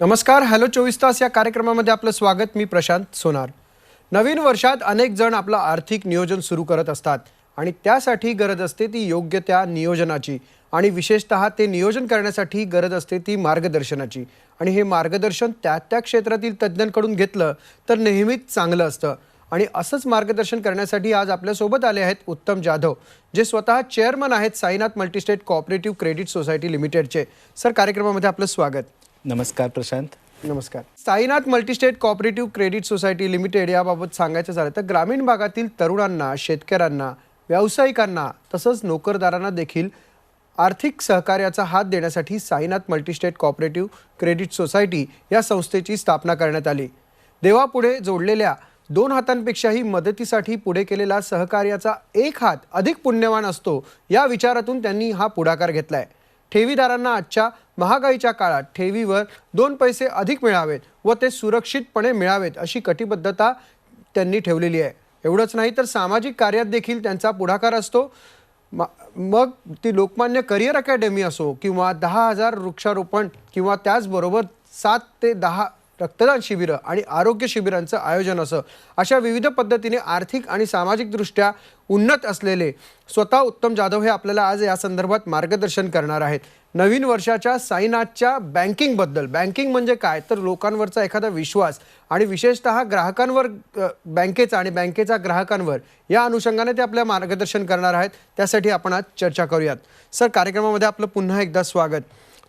नमस्कार. हॅलो 24 तास या कार्यक्रमामध्ये आपलं स्वागत. मी प्रशांत सोनार. नवीन वर्षात अनेक जण आपलं आर्थिक नियोजन सुरू करत असतात आणि त्यासाठी गरज असते ती योग्य त्या नियोजनाची आणि विशेषतः ते नियोजन करण्यासाठी गरज असते ती मार्गदर्शनाची. आणि हे मार्गदर्शन त्या क्षेत्रातील तज्ज्ञांकडून घेतलं तर नेहमीच चांगलं असतं. आणि असंच मार्गदर्शन करण्यासाठी आज आपल्यासोबत आले आहेत उत्तम जाधव, जे स्वतः चेअरमन आहेत Sainath multi-state cooperative credit society लिमिटेडचे. सर, कार्यक्रमामध्ये आपलं स्वागत. नमस्कार प्रशांत. नमस्कार. Sainath multi-state cooperative credit society limited याबाबत सांगायचं झालं तर ग्रामीण भागातील तरुणांना, शेतकऱ्यांना, व्यावसायिकांना तसंच नोकरदारांना देखील आर्थिक सहकार्याचा हात देण्यासाठी Sainath multi-state cooperative credit society या संस्थेची स्थापना करण्यात आली. देवापुढे जोडलेल्या दोन हातांपेक्षाही मदतीसाठी पुढे केलेला सहकार्याचा एक हात अधिक पुण्यवान असतो या विचारातून त्यांनी हा पुढाकार घेतलाय. ठेवीदारांना आजच्या महागाईच्या काळात ठेवीवर 2 पैसे अधिक मिळावेत व ते सुरक्षितपणे मिळावेत अशी कटिबद्धता त्यांनी ठेवलेली आहे. एवढंच नाही तर सामाजिक कार्यात देखील त्यांचा पुढाकार असतो. मग ती लोकमान्य करिअर अकॅडमी असो किंवा 10,000 वृक्षारोपण किंवा त्याचबरोबर 7 ते 10 रक्तदान शिबिरं आणि आरोग्य शिबिरांचं आयोजन असं अशा विविध पद्धतीने आर्थिक आणि सामाजिकदृष्ट्या उन्नत असलेले स्वतः उत्तम जाधव हे आपल्याला आज या संदर्भात मार्गदर्शन करणार आहेत. नवीन वर्षाच्या साईनाथच्या बँकिंगबद्दल, बँकिंग म्हणजे काय तर लोकांवरचा एखादा विश्वास आणि विशेषतः ग्राहकांवर बँकेचा आणि बँकेचा ग्राहकांवर या अनुषंगाने ते आपल्या मार्गदर्शन करणार आहेत. त्यासाठी आपण आज चर्चा करूयात. सर, कार्यक्रमामध्ये आपलं पुन्हा एकदा स्वागत.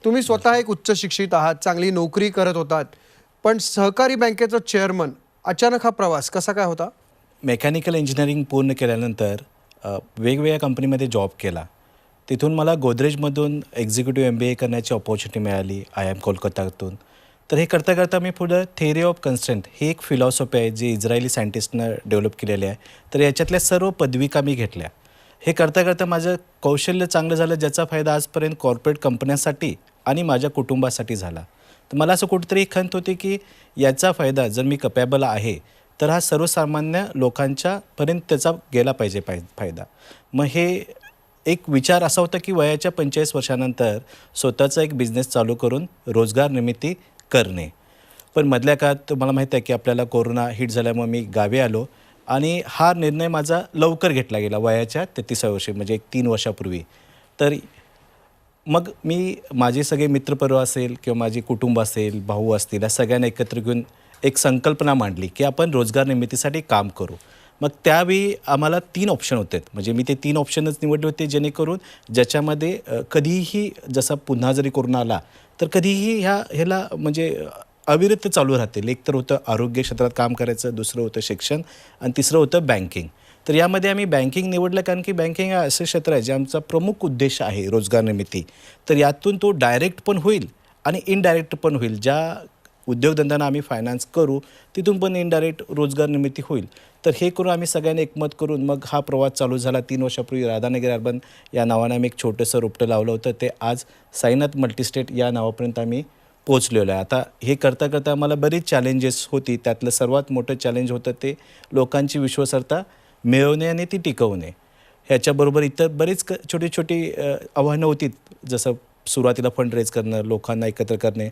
तुम्ही स्वतः एक उच्च शिक्षित आहात, चांगली नोकरी करत होतात, पण सहकारी बँकेचं चेअरमन, अचानक हा प्रवास कसा काय होता? मेकॅनिकल इंजिनिअरिंग पूर्ण केल्यानंतर वेगवेगळ्या कंपनीमध्ये जॉब केला. तिथून मला गोदरेजमधून एक्झिक्युटिव्ह MBA करण्याची ऑपॉर्च्युनिटी मिळाली IIM कोलकातातून. तर हे करता करता मी पुढं थेअरी ऑफ कन्स्ट्रेंट ही एक फिलॉसॉफी आहे जी इस्रायली सायंटिस्टनं डेव्हलप केलेली आहे. तर याच्यातल्या सर्व पदविका मी घेतल्या. हे करता करता माझं कौशल्य चांगलं झालं, ज्याचा फायदा आजपर्यंत कॉर्पोरेट कंपन्यांसाठी आणि माझ्या कुटुंबासाठी झाला. तर मला असं कुठेतरी खंत होती की याचा फायदा जर मी कपॅबल आहे तर हा सर्वसामान्य लोकांच्यापर्यंत त्याचा गेला पाहिजे फायदा. मग हे एक विचार असा होता की वयाच्या 45 वर्षानंतर स्वतःचा एक बिझनेस चालू करून रोजगार निर्मिती करणे. पण मधल्या काळात तुम्हाला माहीत आहे की आपल्याला कोरोना हिट झाल्यामुळे मी गावी आलो आणि हा निर्णय माझा लवकर घेतला गेला वयाच्या 33व्या वर्षी, म्हणजे एक 3 वर्षापूर्वी. तर मग मी माझे सगळे मित्रपरिवार असेल किंवा माझे कुटुंब असेल, भाऊ असतील, या सगळ्यांना एकत्र घेऊन एक संकल्पना मांडली की आपण रोजगार निर्मितीसाठी काम करू. मग त्यावेळी आम्हाला 3 ऑप्शन होते. म्हणजे मी ते 3 ऑप्शनच निवडले होते जेणेकरून ज्याच्यामध्ये कधीही जसा पुन्हा जरी कोरोना आला तर कधीही ह्याला म्हणजे अविरत चालू राहतील. एक तर होतं आरोग्य क्षेत्रात काम करायचं, दुसरं होतं शिक्षण आणि तिसरं होतं बँकिंग. तर यामध्ये आम्ही बँकिंग निवडलं कारण की बँकिंग हा असं क्षेत्र आहे जे आमचा प्रमुख उद्देश आहे रोजगार निर्मिती. तर यातून तो डायरेक्ट पण होईल आणि इनडायरेक्ट पण होईल. ज्या उद्योगधंद्यांना आम्ही फायनान्स करू तिथून पण इनडायरेक्ट रोजगार निर्मिती होईल. तर हे करून आम्ही सगळ्यांनी एकमत करून मग हा प्रवास चालू झाला. 3 वर्षापूर्वी राधानगरी अर्बन या नावाने आम्ही एक छोटंसं रोपटं लावलं होतं. ते आज साईनाथ मल्टीस्टेट या नावापर्यंत आम्ही पोचलेलो आहे. आता हे करता करता आम्हाला बरीच चॅलेंजेस होती. त्यातलं सर्वात मोठं चॅलेंज होतं ते लोकांची विश्वासार्हता मिळवणे आणि ती टिकवणे. ह्याच्याबरोबर इतर बरीच छोटी छोटी आव्हानं होती, जसं सुरुवातीला फंड रेज करणं, लोकांना एकत्र करणे.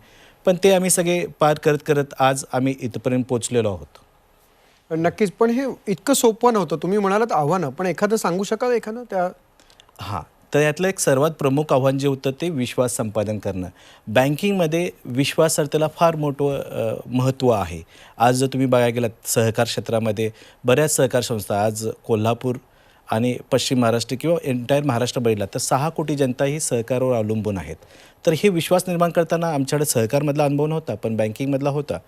पण ते आम्ही सगळे पार करत करत आज आम्ही इथपर्यंत पोचलेलो आहोत. नक्कीच. पण हे इतकं सोपं नव्हतं. तुम्ही म्हणालात आव्हानं, पण एखादं सांगू शकाल एखादं त्या? हां, तर यातलं एक सर्वात प्रमुख आव्हान जे होतं ते विश्वास संपादन करणं. बँकिंगमध्ये विश्वासार्हतेला फार मोठं महत्त्व आहे. आज जर तुम्ही बघायला गेलात सहकार क्षेत्रामध्ये बऱ्याच सहकार संस्था, आज कोल्हापूर आणि पश्चिम महाराष्ट्र किंवा एंटायर महाराष्ट्र बघितला तर 6 कोटी जनता ही सहकारावर अवलंबून आहेत. तर हे विश्वास निर्माण करताना आमच्याकडे सहकारमधला अनुभव नव्हता, पण बँकिंगमधला होता.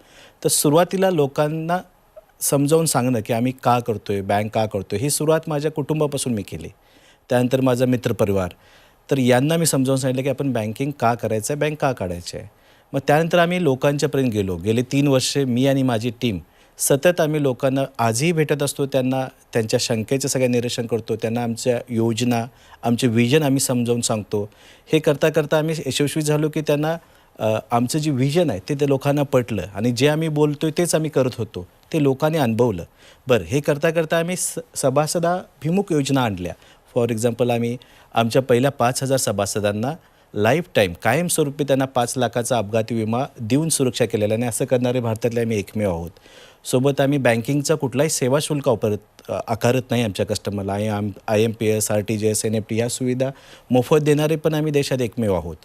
तर सुरुवातीला लोकांना समजावून सांगणं की आम्ही का करतोय, बँक का करतोय, ही सुरुवात माझ्या कुटुंबापासून मी केली. त्यानंतर माझा मित्रपरिवार, तर यांना मी समजावून सांगितलं की आपण बँकिंग का करायचं आहे, बँक का काढायची आहे. मग त्यानंतर आम्ही लोकांच्यापर्यंत गेलो. गेले 3 वर्षे मी आणि माझी टीम सतत आम्ही लोकांना आजही भेटत असतो. त्यांना त्यांच्या शंकेचं सगळं निरसन करतो. त्यांना आमच्या योजना, आमचे विजन आम्ही समजावून सांगतो. हे करता करता आम्ही यशस्वी झालो की त्यांना आमचं जे विजन आहे ते लोकांना पटलं आणि जे आम्ही बोलतोय तेच आम्ही करत होतो ते लोकांनी अनुभवलं. बरं, हे करता करता आम्ही सभासदाभिमुख योजना आणल्या. फॉर एक्झाम्पल आम्ही आमच्या पहिल्या 5,000 सभासदांना लाईफ टाईम कायमस्वरूपी त्यांना 5 लाखाचा अपघाती विमा देऊन सुरक्षा केलेला आणि असं करणारे भारतातले आम्ही एकमेव आहोत. सोबत आम्ही बँकिंगचा कुठलाही सेवा शुल्क आकारत नाही आमच्या कस्टमरला. IMPS, RTGS, NEFT ह्या सुविधा मोफत देणारे पण आम्ही देशात एकमेव आहोत.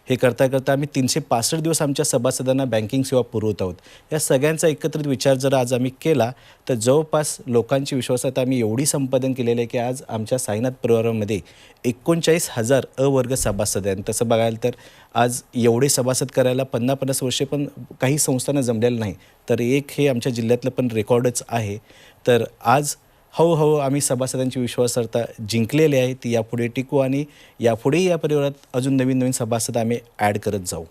हे करता करता आम्ही 365 दिवस आमच्या सभासदांना बँकिंग सेवा पुरवत आहोत. या सगळ्यांचा एकत्रित विचार जर आज आम्ही केला तर जवळपास लोकांची विश्वासार्हता आम्ही एवढी संपादन केलेली आहे की आज आमच्या साईनाथ परिवारामध्ये 39,000 अवर्ग सभासद आहेत. तसं बघायला तर आज एवढे सभासद करायला 50-50 वर्षे पण काही संस्थांना जमलेलं नाही. तर एक हे आमच्या जिल्ह्यातलं पण रेकॉर्डच आहे. तर आज हळूहळू आम्ही सभासदांची विश्वासार्हता जिंकलेली आहे. ती यापुढे टिकू आणि यापुढेही या परिवारात अजून नवीन नवीन सभासद आम्ही ॲड करत जाऊ.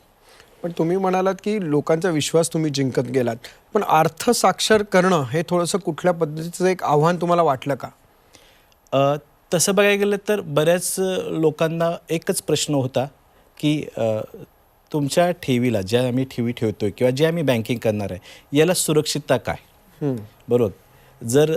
पण तुम्ही म्हणालात की लोकांचा विश्वास तुम्ही जिंकत गेलात, पण अर्थ साक्षर करणं हे थोडंसं कुठल्या पद्धतीचं एक आव्हान तुम्हाला वाटलं का? तसं बघायला गेलं तर बऱ्याच लोकांना एकच प्रश्न होता की तुमच्या ठेवीला ज्या आम्ही ठेवी ठेवतोय किंवा जे आम्ही बँकिंग करणार आहे याला सुरक्षितता काय? बरोबर. जर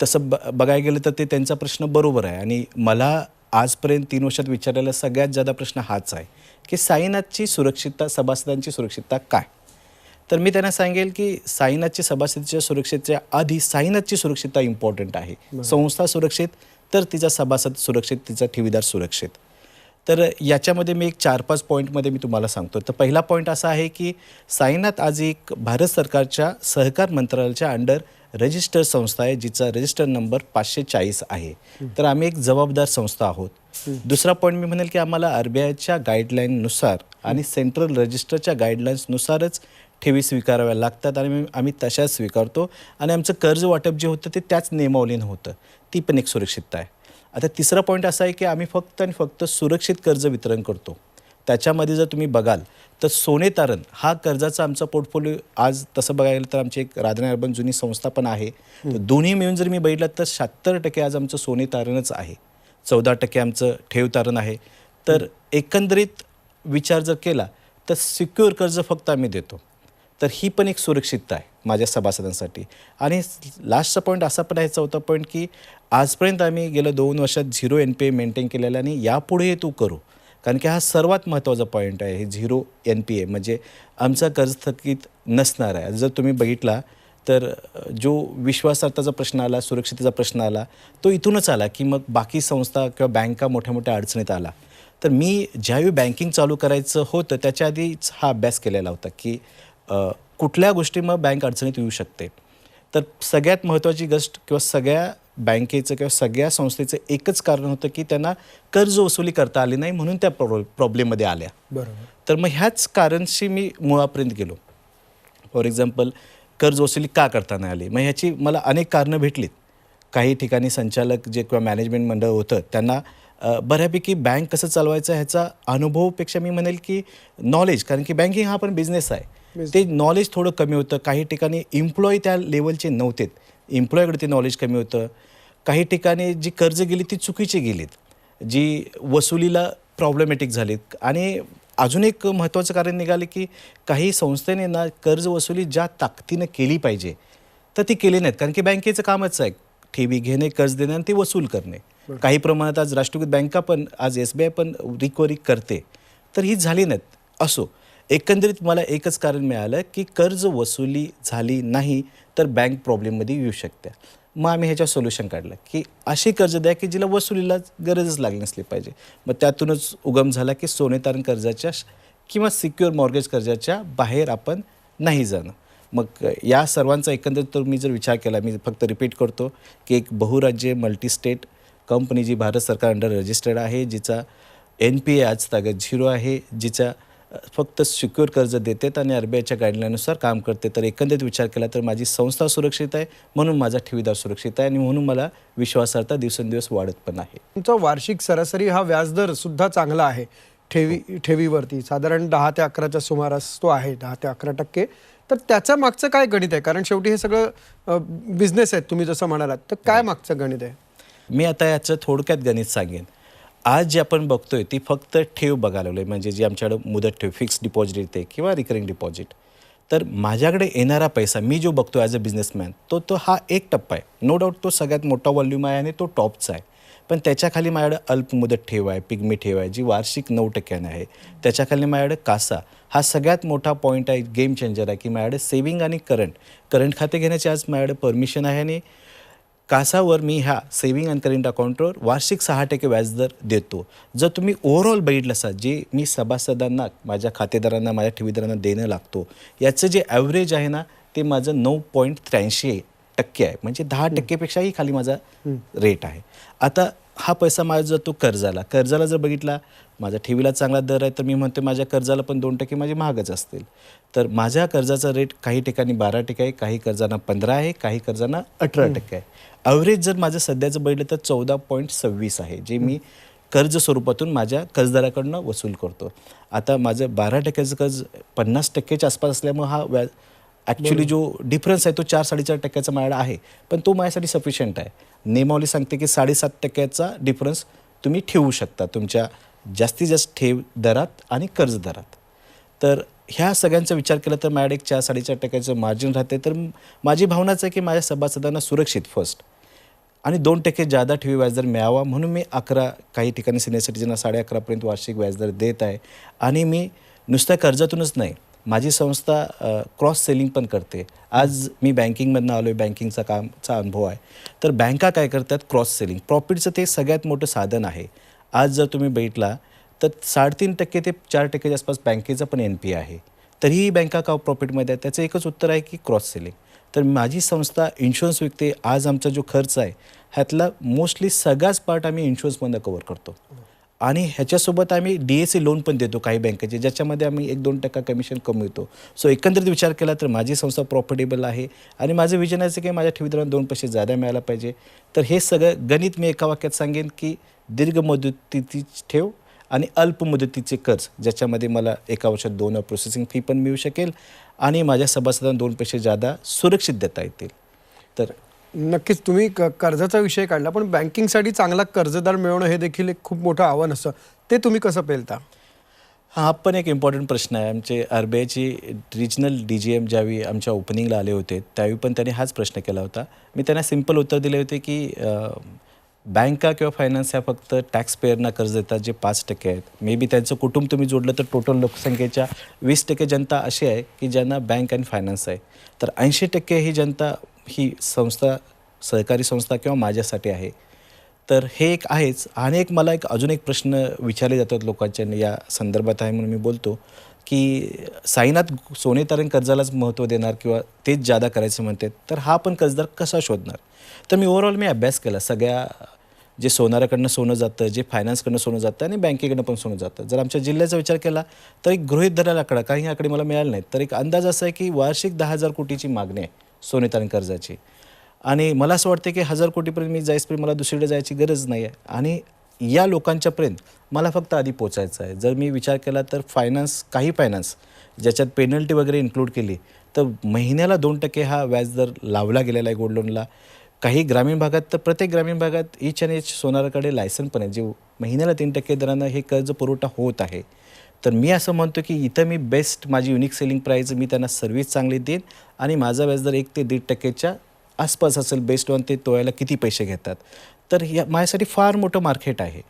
तसं बघायला गेलं तर ते त्यांचा प्रश्न बरोबर आहे आणि मला आजपर्यंत 3 वर्षात विचारलेला सगळ्यात जादा प्रश्न हाच आहे की साईनाथची सुरक्षितता, सभासदांची सुरक्षितता काय? तर मी त्यांना सांगेल की साईनाथची सभासदांच्या सुरक्षेच्या आधी साईनाथची सुरक्षितता इम्पॉर्टंट आहे. संस्था सुरक्षित तर तिचा सभासद सुरक्षित, तिचा ठेवीदार सुरक्षित. तर याच्यामध्ये मी एक 4-5 पॉईंटमध्ये मी तुम्हाला सांगतो. तर पहिला पॉईंट असा आहे की साईनाथ आज एक भारत सरकारच्या सहकार मंत्रालयाच्या अंडर रजिस्टर संस्था आहे जिचा रजिस्टर नंबर 540 आहे. तर आम्ही एक जबाबदार संस्था आहोत. दुसरा पॉईंट मी म्हणेल की आम्हाला RBIच्या गाईडलाईननुसार आणि सेंट्रल रजिस्टरच्या गाईडलाईन्सनुसारच ठेवी स्वीकाराव्या लागतात आणि आम्ही तशाच स्वीकारतो आणि आमचं कर्ज वाटप जे होतं ते त्याच नियमावलीनं होतं. ती पण एक सुरक्षितता आहे. आता तिसरा पॉईंट असा आहे की आम्ही फक्त आणि फक्त सुरक्षित कर्ज वितरण करतो. त्याच्यामध्ये जर तुम्ही बघाल तर सोने तारण हा कर्जाचा आमचा पोर्टफोलिओ आज तसं बघायला गेलं तर आमची एक राधानगरी अर्बन जुनी संस्था पण आहे. तर दोन्ही मिळून जर मी बघितलं तर 76% आज आमचं सोने तारणच आहे, 14% आमचं ठेव तारण आहे. तर एकंदरीत विचार जर केला तर सिक्युअर कर्ज फक्त आम्ही देतो. तर ही पण एक सुरक्षितता आहे माझ्या सभासदांसाठी. आणि लास्टचा पॉईंट असा पण आहे, चौथा पॉईंट, की आजपर्यंत आम्ही गेल्या 2 वर्षात 0 NPA मेंटेन केलेला आणि यापुढे तू करू. कारण की हा सर्वात महत्त्वाचा पॉईंट आहे, हे 0 NPA म्हणजे आमचा कर्ज थकीत नसणार आहे. जर तुम्ही बघितला तर जो विश्वासार्हतेचा प्रश्न आला, सुरक्षिततेचा प्रश्न आला, तो इथूनच आला की मग बाकी संस्था किंवा बँका मोठ्या मोठ्या अडचणीत आला. तर मी ज्यावेळी बँकिंग चालू करायचं होतं त्याच्या आधीच हा अभ्यास केलेला होता की कुठल्या गोष्टी मग बँक अडचणीत येऊ शकते. तर सगळ्यात महत्त्वाची गोष्ट किंवा सगळ्या बँकेचं किंवा सगळ्या संस्थेचं एकच कारण होतं की त्यांना कर्ज वसुली करता आली नाही म्हणून त्या प्रॉब्लेममध्ये आल्या. बरोबर. तर मग ह्याच कारणशी मी मुळापर्यंत गेलो. फॉर एक्झाम्पल, कर्ज वसुली का करता नाही आली? मग ह्याची मला अनेक कारणं भेटलीत. काही ठिकाणी संचालक जे किंवा मॅनेजमेंट मंडळ होतं त्यांना बऱ्यापैकी बँक कसं चालवायचं ह्याचा अनुभवपेक्षा मी म्हणेल की नॉलेज, कारण की बँकिंग हा पण बिझनेस आहे, ते नॉलेज थोडं कमी होतं. काही ठिकाणी एम्प्लॉई त्या लेवलचे नव्हते, एम्प्लॉईकडे ते नॉलेज कमी होतं. काही ठिकाणी जी कर्ज गेली ती चुकीची गेलीत, जी वसुलीला प्रॉब्लेमॅटिक झालीत. आणि अजून एक महत्त्वाचं कारण निघाले की काही संस्थेने ना कर्ज वसुली ज्या ताकदीनं केली पाहिजे तर ती केली नाहीत. कारण की बँकेचं कामच आहे ठेवी घेणे, कर्ज देणे आणि ते वसूल करणे. काही प्रमाणात आज राष्ट्रीयकृत बँका पण, आज SBI पण रिकव्हरी करते, तर ही झाली नाहीत. असो, एकंदरीत मला एकच कारण मिळालं की कर्ज वसुली झाली नाही तर बँक प्रॉब्लेममध्ये येऊ शकते. मग आम्ही ह्याच्यावर सोल्युशन काढलं की अशी कर्ज द्या की जिला वसुलीला गरजच लागली नसली पाहिजे. मग त्यातूनच उगम झाला की सोने तारण कर्जाच्या किंवा सिक्युअर मॉर्गेज कर्जाच्या बाहेर आपण नाही जाणं. मग या सर्वांचा एकंदरीत तर मी जर विचार केला, मी फक्त रिपीट करतो की एक बहुराज्य मल्टीस्टेट कंपनी जी भारत सरकार अंडर रजिस्टर्ड आहे, जिचा NPA आज तागत 0 आहे, जिचा फक्त सिक्युअर कर्ज देतात आणि RBIच्या गाईडलाईननुसार काम करते. तर एकंदरीत विचार केला तर माझी संस्था सुरक्षित आहे, म्हणून माझा ठेवीदार सुरक्षित आहे आणि म्हणून मला विश्वासार्हता दिवसेंदिवस वाढत पण आहे. तुमचा वार्षिक सरासरी हा व्याजदर सुद्धा चांगला आहे ठेवीवरती, साधारण 10 ते 11च्या सुमारास तो आहे, 10 ते 11%. तर त्याच्या मागचं काय गणित आहे? कारण शेवटी हे सगळं बिझनेस आहेत तुम्ही जसं म्हणालात, तर काय मागचं गणित आहे? मी आता याचं थोडक्यात गणित सांगेन. आज जे आपण बघतोय ती फक्त ठेव बघायला लागलोय, म्हणजे जी आमच्याकडं मुदत ठेव, फिक्स्ड डिपॉझिट येते किंवा रिकरिंग डिपॉझिट. तर माझ्याकडे येणारा पैसा मी जो बघतो ॲज अ बिझनेसमॅन तो हा एक टप्पा आहे. नो डाऊट तो सगळ्यात मोठा व्हॉल्यूम आहे आणि तो टॉपचा आहे. पण त्याच्याखाली माझ्याकडे अल्पमुदत ठेव आहे, पिग्मी ठेव आहे, जी वार्षिक 9% आहे. त्याच्याखाली माझ्याकडे कासा हा सगळ्यात मोठा पॉईंट आहे, गेम चेंजर आहे, की माझ्याकडे सेविंग आणि करंट खाते घेण्याची आज माझ्याकडे परमिशन आहे. आणि कासावर मी ह्या सेविंग आणि करंट अकाउंटवर वार्षिक 6% व्याजदर देतो. जर तुम्ही ओव्हरऑल बघितलं असाल जे मी सभासदांना, माझ्या खातेदारांना, माझ्या ठेवीदारांना देणं लागतो, याचं जे ॲव्हरेज आहे ना ते माझं 9.83% आहे. म्हणजे 10%पेक्षाही खाली माझा रेट आहे. आता हा पैसा माझा जातो कर्जाला जर बघितला, माझ्या ठेवीला चांगला दर आहे तर मी म्हणतो माझ्या कर्जाला पण 2% माझे महागच असतील. तर माझ्या कर्जाचा रेट काही ठिकाणी 12% आहे, काही कर्जांना 15% आहे, काही कर्जांना 18% आहे. ॲव्हरेज जर माझं सध्याचं बघितलं तर 14.26 आहे, जे मी कर्ज स्वरूपातून माझ्या कर्जदाराकडनं वसूल करतो. आता माझं 12%चं कर्ज 50%च्या आसपास असल्यामुळे हा व्याज ॲक्च्युली जो डिफरन्स आहे तो 4-4.5% माझ्याकडे आहे, पण तो माझ्यासाठी सफिशियंट आहे. नियमावली सांगते की 7.5% डिफरन्स तुम्ही ठेवू शकता तुमच्या जास्तीत जास्त ठेव दरात आणि कर्ज दरात. तर ह्या सगळ्यांचा विचार केला तर माझ्याकडे एक 4-4.5% मार्जिन राहते. तर माझी भावनाच आहे की माझ्या सभासदांना सुरक्षित फर्स्ट आणि 2% जादा ठेवी व्याजदर मिळावा म्हणून मी काही ठिकाणी सिनियर सिटीजनला 11.5% वार्षिक व्याजदर देत आहे. आणि मी नुसत्या कर्जातूनच नाही, माझी संस्था क्रॉस सेलिंग पण करते. आज मी बँकिंगमधनं आलो आहे, बँकिंगचा अनुभव आहे. तर बँका काय करतात, क्रॉस सेलिंग प्रॉफिटचं ते सगळ्यात मोठं साधन आहे. आज जर तुम्ही बघितला तर 3.5% ते 4%च्या आसपास बँकेचा पण NPA आहे, तरीही बँका का प्रॉफिटमध्ये आहे. त्याचं एकच उत्तर आहे की क्रॉस सेलिंग. तर माझी संस्था इन्शुरन्स विकते. आज आमचा जो खर्च आहे ह्यातला मोस्टली सगळाच पार्ट आम्ही इन्शुरन्समधनं कव्हर करतो. आणि ह्याच्यासोबत आम्ही DSA लोन पण देतो काही बँकेचे, ज्याच्यामध्ये आम्ही 1-2% कमिशन कमवतो. सो एकंदरीत विचार केला तर माझी संस्था प्रॉफिटेबल आहे. आणि माझं विजन आहे की माझ्या ठेवीदारांना 2 पैसे जादा मिळायला पाहिजे. तर हे सगळं गणित मी एका वाक्यात सांगेन की दीर्घ मुदतीची ठेव आणि अल्प मुदतीचे कर्ज, ज्याच्यामध्ये मला एका वर्षात 2 प्रोसेसिंग फी पण मिळू शकेल आणि माझ्या सभासदांना 2 पैसे जादा सुरक्षित देता येतील. तर नक्कीच तुम्ही कर्जाचा विषय काढला, पण बँकिंगसाठी चांगला कर्जदार मिळवणं हे देखील एक खूप मोठं आव्हान असतं. ते तुम्ही कसं पेलता? हा पण एक इम्पॉर्टंट प्रश्न आहे. आमचे RBIची रिजनल DGM ज्यावेळी आमच्या ओपनिंगला आले होते त्यावेळी पण त्यांनी हाच प्रश्न केला होता. मी त्यांना सिम्पल उत्तर दिले होते की बँका किंवा फायनान्स ह्या फक्त टॅक्स पेअरना कर्ज देतात जे 5% आहेत. मे बी त्यांचं कुटुंब तुम्ही जोडलं तर टोटल लोकसंख्येच्या 20% जनता अशी आहे की ज्यांना बँक आणि फायनान्स आहे. तर 80% ही जनता ही संस्था, सहकारी संस्था किंवा माझ्यासाठी आहे. तर हे एक आहेच. आणि मला अजून एक प्रश्न विचारले जातात लोकांच्या या संदर्भात आहे म्हणून मी बोलतो की साईनाथ सोने तारण कर्जालाच महत्त्व देणार किंवा तेच जादा करायचं म्हणते, तर हा पण कर्जदार कसा शोधणार? तर मी ओव्हरऑल अभ्यास केला. सगळ्या जे सोनाराकडनं सोनं जातं, जे फायनान्सकडनं सोनं जातं आणि बँकेकडनं पण सोनं जातं. जर आमच्या जिल्ह्याचा विचार केला तर एक गृहीत धरायला आकडा, काही आकडे मला मिळाले नाहीत, तर एक अंदाज असा आहे की वार्षिक 10,000 कोटीची मागणी आहे सोने तारण कर्जाची. आणि मला असं वाटतं की 1,000 कोटीपर्यंत मी जायचपर्यंत मला दुसरीकडे जायची गरज नाही आहे. आणि या लोकांच्यापर्यंत मला फक्त आधी पोचायचं आहे. जर मी विचार केला तर काही फायनान्स ज्याच्यात पेनल्टी वगैरे इन्क्लूड केली तर महिन्याला 2% हा व्याजदर लावला गेलेला आहे गोल्ड लोनला. काही ग्रामीण भागात तर प्रत्येक ग्रामीण भागात H and H सोनाराकडे लायसन पण आहे, जे महिन्याला 3% दरानं हे कर्ज पुरवठा होत आहे. तर मी असं म्हणतो की इथं मी बेस्ट माझी युनिक सेलिंग प्राईस, मी त्यांना सर्व्हिस चांगली देईन आणि माझा व्याजदर 1 ते 1.5%च्या आसपास असेल बेस्ड ऑन ते तोळ्याला किती पैसे घेतात. तर माझ्यासाठी फार मोठं मार्केट आहे.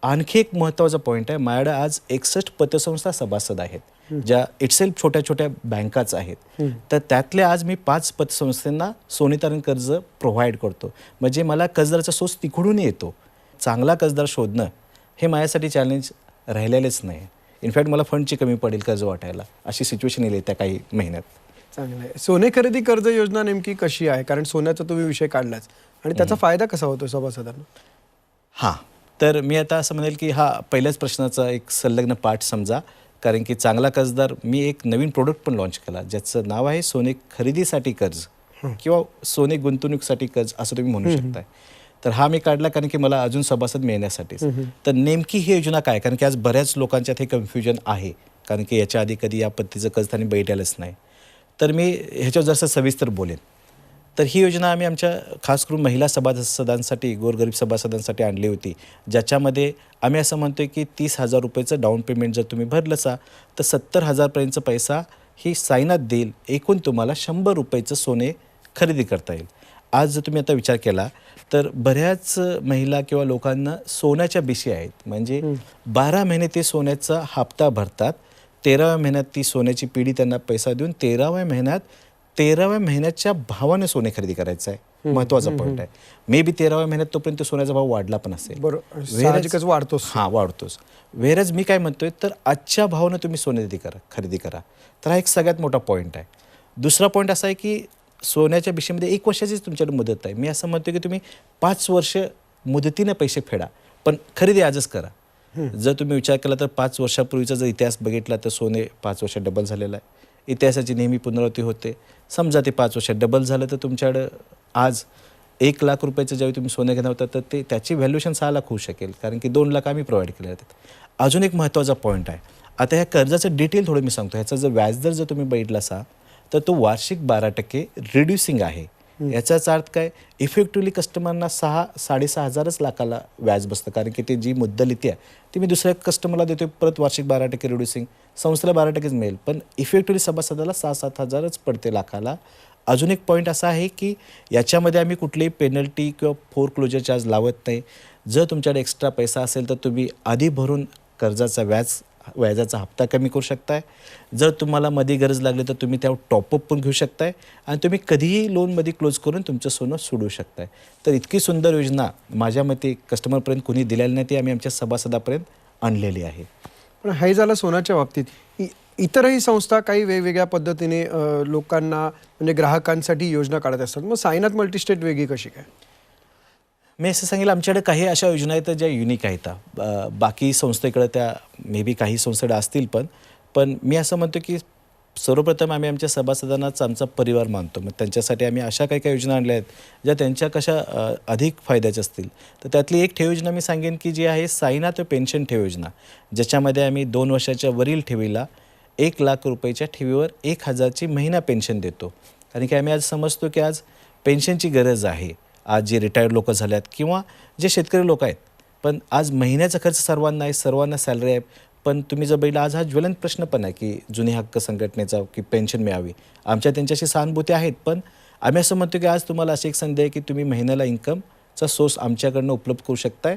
आणखी एक महत्त्वाचा पॉईंट आहे, माझ्याकडे आज 61 पतसंस्था सभासद आहेत, ज्या इटसेल्फ छोट्या छोट्या बँकाच आहेत. तर त्यातले आज मी 5 पतसंस्थांना सोने तारण कर्ज प्रोव्हाइड करतो. म्हणजे मला कर्जदाराचा सोर्स तिकडून येतो. चांगला कर्जदार शोधणं हे माझ्यासाठी चॅलेंज राहिलेलेच नाही. इनफॅक्ट मला फंडची कमी पडेल कर्ज वाटायला, अशी सिच्युएशन येईल त्या काही महिन्यात. चांगलं आहे. सोने खरेदी कर्ज योजना नेमकी कशी आहे? कारण सोन्याचा तुम्ही विषय काढलाच आणि त्याचा फायदा कसा होतो सभासदांना? हां, तर मी आता असं म्हणेल की हा पहिल्याच प्रश्नाचा एक संलग्न पाठ समजा. कारण की चांगला कर्जदार, मी एक नवीन प्रोडक्ट पण लॉन्च केला ज्याचं नाव आहे सोने खरेदीसाठी कर्ज किंवा सोने गुंतवणुकीसाठी कर्ज असं तुम्ही म्हणू शकताय. तर हा मी काढला कारण की मला अजून सभासद मिळण्यासाठीच. तर नेमकी ही योजना काय? कारण की आज बऱ्याच लोकांच्यात हे कन्फ्युजन आहे, कारण की याच्या आधी कधी या पद्धतीचं कर्ज त्यांनी बैठलेलंच नाही. तर मी ह्याच्यावर जसं सविस्तर बोलेन. तर ही योजना आम्ही आमच्या खास करून महिला सभासदांसाठी, गोरगरीब सभासदांसाठी आणली होती, ज्याच्यामध्ये आम्ही असं म्हणतो की 30,000 रुपयेचं डाऊन पेमेंट जर तुम्ही भरलंसा तर 70,000 पर्यंतचा पैसा ही साईनाथ देईल, एकूण तुम्हाला 100 रुपयाचं सोने खरेदी करता येईल. आज जर तुम्ही आता विचार केला तर बऱ्याच महिला किंवा लोकांना सोन्याच्या बिशी आहेत. म्हणजे 12 महिने ते सोन्याचा हप्ता भरतात, 13व्या महिन्यात ती सोन्याची पिढी त्यांना पैसा देऊन 13व्या महिन्याच्या भावाने सोने खरेदी करायचं आहे. महत्त्वाचा पॉईंट आहे. मे बी 13व्या महिन्यात तोपर्यंत सोन्याचा भाव वाढला पण असेल. बरोबर, साहजिकच वाढतोच. हां, वाढतोच. वेरज मी काय म्हणतोय तर आजच्या भावानं तुम्ही सोने खरेदी करा. तर हा एक सगळ्यात मोठा पॉईंट आहे. दुसरा पॉईंट असा आहे की सोन्याच्या बिशीमध्ये 1 वर्षाचीच तुमच्याकडे मुदत आहे. मी असं म्हणतो की तुम्ही 5 वर्ष मुदतीने पैसे फेडा, पण खरेदी आजच करा. जर तुम्ही विचार केला तर 5 वर्षापूर्वीचा जर इतिहास बघितला तर सोने 5 वर्षात डबल झालेला आहे. इतिहासाची नेहमी पुनरावृत्ती होते. समजा ते 5 वर्षात डबल झालं तर तुमच्याकडं आज 1 लाख रुपयाचं ज्यावेळी तुम्ही सोनं घेणार होता तर त्याची व्हॅल्युएशन 6 लाख होऊ शकेल, कारण की 2 लाख आम्ही प्रोव्हाइड केले जातात. अजून एक महत्त्वाचा पॉईंट आहे. आता ह्या कर्जाचं डिटेल थोडं मी सांगतो. ह्याचा जर व्याजदर जर तुम्ही बघितला असा तर तो वार्षिक 12% रिड्युसिंग आहे. याचाच अर्थ काय, इफेक्टिव्हली कस्टमरना 6,500 लाखाला व्याज बसतं, कारण की ते जी मुद्दल येते ती मी दुसऱ्या कस्टमरला देतो, परत वार्षिक 12% रिड्युसिंग, संस्थेला 12%च मिळेल, पण इफेक्टिव्हली सभासदाला 6,000-7,000च पडते लाखाला. अजून एक पॉईंट असा आहे की याच्यामध्ये आम्ही कुठलीही पेनल्टी किंवा फोरक्लोजर चार्ज लावत नाही. जर तुमच्याकडे एक्स्ट्रा पैसा असेल तर तुम्ही आधी भरून कर्जाचा व्याजाचा हप्ता कमी करू शकताय. जर तुम्हाला मध्ये गरज लागली तर तुम्ही त्यावर टॉपअप पण घेऊ शकताय आणि तुम्ही कधीही लोनमध्ये क्लोज करून तुमचं सोनं सोडू शकताय. तर इतकी सुंदर योजना माझ्या मते कस्टमरपर्यंत कोणी दिलेली नाही, ती आम्ही आमच्या सभासदापर्यंत आणलेली आहे. पण हे झालं सोन्याच्या बाबतीत. इतरही संस्था काही वेगवेगळ्या पद्धतीने लोकांना म्हणजे ग्राहकांसाठी योजना काढत असतात. मग साईनाथ मल्टीस्टेट वेगळी कशी काय? मी असं सांगेल, आमच्याकडे काही अशा योजना आहेत ज्या युनिक आहेत. बाकी संस्थेकडे त्या मे बी काही संस्थेकडे असतील, पण मी असं म्हणतो की सर्वप्रथम आम्ही आमच्या सभासदांनाच आमचा परिवार मानतो. मग त्यांच्यासाठी आम्ही अशा काही योजना आणल्या आहेत ज्या त्यांच्या कशा अधिक फायद्याच्या असतील. तर त्यातली एक ठेव योजना मी सांगेन की जी आहे साईनाथ पेन्शन ठेव योजना, ज्याच्यामध्ये आम्ही 2 वर्षाच्या वरील ठेवीला 1 लाख रुपयाच्या ठेवीवर 1,000ची महिना पेन्शन देतो. कारण की आम्ही आज समजतो की आज पेन्शनची गरज आहे. आज जे रिटायर्ड लोक झाल्यात किंवा जे शेतकरी लोक आहेत, पण आज महिन्याचा खर्च सर्वांना आहे, सर्वांना सॅलरी आहे. पण तुम्ही जर बघितलं, आज हा ज्वलंत प्रश्न पण आहे की जुनी हक्क संघटनेचा की पेन्शन मिळावी. आमच्या त्यांच्याशी सहानुभूती आहेत, पण आम्ही असं म्हणतो की आज तुम्हाला अशी एक संधी आहे की तुम्ही महिन्याला इन्कमचा सोर्स आमच्याकडनं उपलब्ध करू शकताय.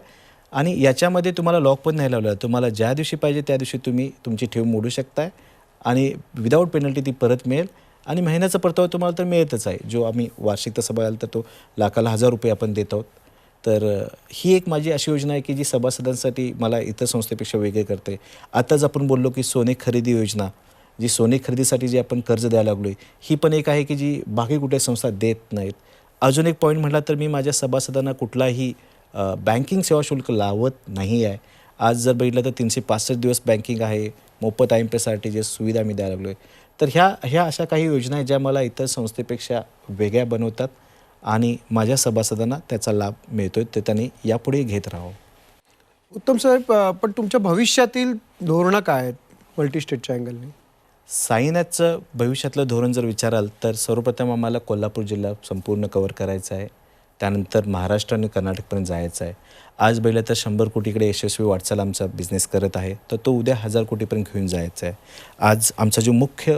आणि याच्यामध्ये तुम्हाला लॉक पण नाही लावलं. तुम्हाला ज्या दिवशी पाहिजे त्या दिवशी तुम्ही तुमची ठेव मोडू शकताय आणि विदाऊट पेनल्टी ती परत मिळेल. आणि महिन्याचा परतावा तुम्हाला तर मिळतच आहे. जो आम्ही वार्षिक तसं बघाल तर तो लाखाला 1,000 रुपये आपण देत आहोत. तर ही एक माझी अशी योजना आहे की जी सभासदांसाठी मला इतर संस्थेपेक्षा वेगळे करते. आताच आपण बोललो की सोने खरेदी योजना, जी सोने खरेदीसाठी जी आपण कर्ज द्यायला लागलो आहे, ही पण एक आहे की जी बाकी कुठे संस्था देत नाहीत. अजून एक पॉईंट म्हटला तर मी माझ्या सभासदांना कुठलाही बँकिंग सेवा शुल्क लावत नाही आहे. आज जर बघितलं तर 365 दिवस बँकिंग आहे, मोफत IMPS RTGS सुविधा मी द्यायला लागलो आहे. तर ह्या अशा काही योजना आहेत ज्या मला इतर संस्थेपेक्षा वेगळ्या बनवतात आणि माझ्या सभासदांना त्याचा लाभ मिळतोय, ते त्यांनी यापुढे घेत राहावं. उत्तम साहेब, पण तुमच्या भविष्यातील धोरणं काय आहेत मल्टीस्टेटच्या अँगलने? साईनाथचं भविष्यातलं धोरण जर विचाराल तर सर्वप्रथम आम्हाला कोल्हापूर जिल्हा संपूर्ण कव्हर करायचा आहे. त्यानंतर महाराष्ट्र आणि कर्नाटकपर्यंत जायचं आहे. आज बघितलं तर 100 कोटीकडे यशस्वी वाटचाल आमचा बिझनेस करत आहे, तर तो उद्या 1,000 कोटीपर्यंत घेऊन जायचा आहे. आज आमचं जे मुख्य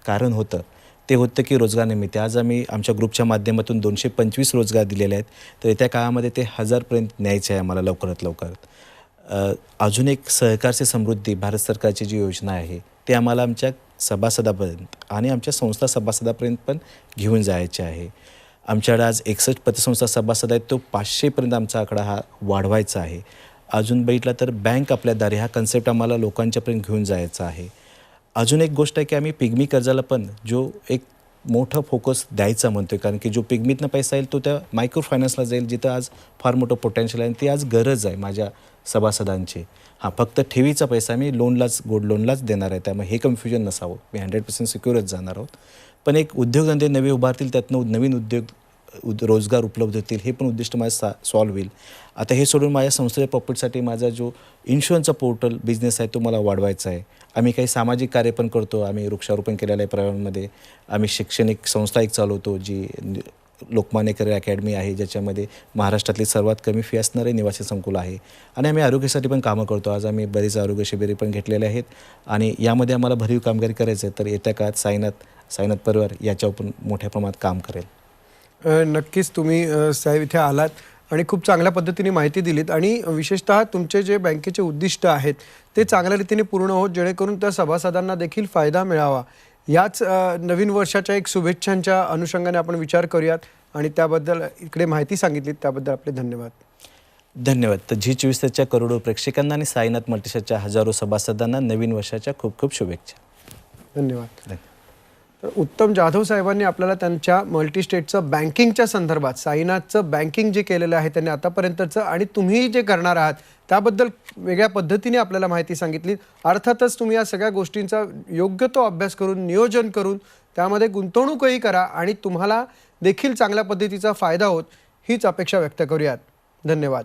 कारण होतं ते होतं की रोजगारनिमित्त. आज आम्ही आमच्या ग्रुपच्या माध्यमातून 225 रोजगार दिलेले आहेत. तर येत्या काळामध्ये ते 1,000पर्यंत न्यायचे आहे आम्हाला लवकरात लवकर. अजून एक सहकार से समृद्धी भारत सरकारची जी योजना आहे ते आम्हाला आमच्या सभासदापर्यंत आणि आमच्या संस्था सभासदापर्यंत पण घेऊन जायचे आहे. आमच्याकडे आज 61 पतसंस्था सभासद आहेत, तो 500पर्यंत आमचा आकडा हा वाढवायचा आहे. अजून बघितला तर बँक आपल्या दारी हा कन्सेप्ट आम्हाला लोकांच्यापर्यंत घेऊन जायचा आहे. अजून एक गोष्ट आहे की आम्ही पिग्मी कर्जाला पण जो एक मोठा फोकस द्यायचा म्हणतो आहे, कारण की जो पिग्मीतनं पैसा येईल तो त्या मायक्रो फायनान्सला जाईल, जिथं आज फार मोठं पोटेन्शियल आहे आणि ती आज गरज आहे माझ्या सभासदांची. हां, फक्त ठेवीचा पैसा मी लोनलाच, गोल्ड लोनलाच देणार आहे, त्यामुळे हे कन्फ्युजन नसावं. मी 100% सिक्युअरच जाणार आहोत. पण एक उद्योगधंदे नवे उभारतील, त्यातनं नवीन रोजगार उपलब्ध होतील, हे पण उद्दिष्ट माझं सॉल्व्ह होईल. आता हे सोडून माझ्या संस्थेच्या प्रॉफिटसाठी माझा जो इन्शुरन्सचा पोर्टल बिझनेस आहे तो मला वाढवायचा आहे. आम्ही काही सामाजिक कार्य पण करतो. आम्ही वृक्षारोपण केलेलं आहे पर्यावरणामध्ये. आम्ही शैक्षणिक संस्था एक चालवतो जी लोकमान्य करिअर अकॅडमी आहे, ज्याच्यामध्ये महाराष्ट्रातली सर्वात कमी फी असणारे निवासी संकुल आहे. आणि आम्ही आरोग्यासाठी पण कामं करतो. आज आम्ही बरीच आरोग्य शिबिरे पण घेतलेले आहेत आणि यामध्ये आम्हाला भरीव कामगिरी करायचं आहे. तर येत्या काळात साईनाथ परिवार याच्यावर पण मोठ्या प्रमाणात काम करेल. नक्कीच तुम्ही साहेब इथे आलात आणि खूप चांगल्या पद्धतीने माहिती दिलीत आणि विशेषतः तुमचे जे बँकेचे उद्दिष्ट आहेत ते चांगल्या रीतीने पूर्ण होत, जेणेकरून त्या सभासदांना देखील फायदा मिळावा. याच नवीन वर्षाच्या एक शुभेच्छांच्या अनुषंगाने आपण विचार करूयात आणि त्याबद्दल इकडे माहिती सांगितली त्याबद्दल आपले धन्यवाद. धन्यवाद. तर G24च्या करोडो प्रेक्षकांना आणि साईनाथ मल्टीस्टेटच्या हजारो सभासदांना नवीन वर्षाच्या खूप खूप शुभेच्छा. धन्यवाद. तर उत्तम जाधव साहेबांनी आपल्याला त्यांच्या मल्टीस्टेटचं बँकिंगच्या संदर्भात साईनाथचं बँकिंग जे केलेलं आहे त्यांनी आतापर्यंतचं आणि तुम्ही जे करणार आहात त्याबद्दल वेगळ्या पद्धतीने आपल्याला माहिती सांगितली. अर्थातच तुम्ही या सगळ्या गोष्टींचा योग्य तो अभ्यास करून नियोजन करून त्यामध्ये गुंतवणूकही करा आणि तुम्हाला देखील चांगल्या पद्धतीचा फायदा होत हीच अपेक्षा व्यक्त करूयात. धन्यवाद.